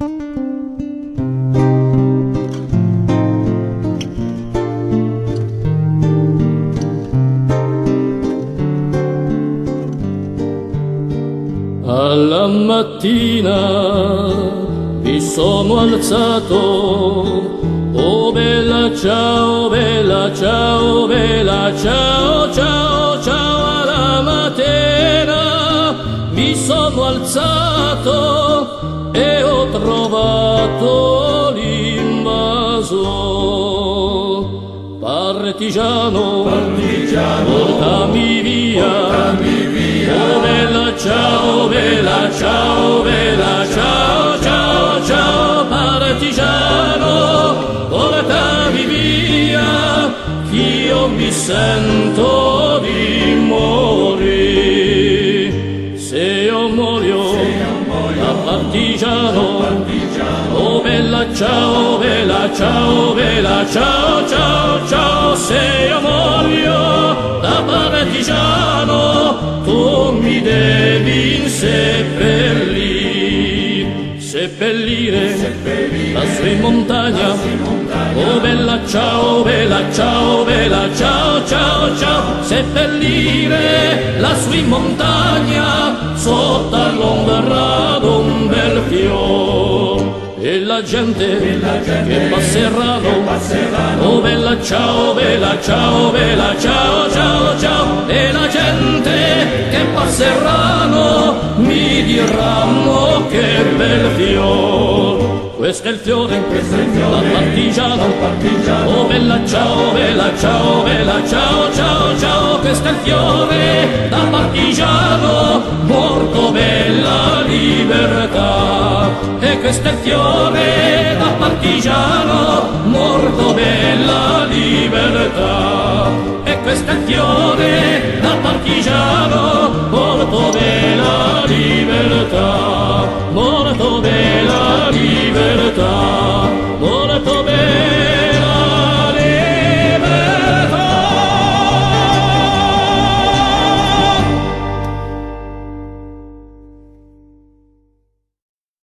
Alla mattina mi sono alzato, oh bella ciao, bella ciao, bella ciao, ciao, ciao. Alla mattina mi sono alzato e ho trovato l'invaso. Partigiano, portami via, oh bella ciao, bella ciao, bella ciao, ciao, ciao. Partigiano, portami via, ch'io mi sento di morire. Se io muoio da partigiano, oh bella ciao, bella ciao, bella ciao, ciao, ciao. Se io muoio da partigiano, tu mi devi seppellire lassù in montagna, oh bella ciao, bella ciao, bella ciao, ciao, ciao. Seppellire lassù in montagna, sotto all'ombra d'un bel fiore. E la gente che passeranno, oh bella ciao, bella ciao, bella ciao, ciao, ciao. E la gente che passeranno mi diranno che bel fiore. Questo è il fiore da partigiano, oh bella ciao, bella ciao, bella ciao, ciao, ciao. Questo è il fiore da partigiano, morto bella libertà. E questo è il fiore da partigiano, morto bella libertà. E questo è il fiore da partigiano, morto bella libertà.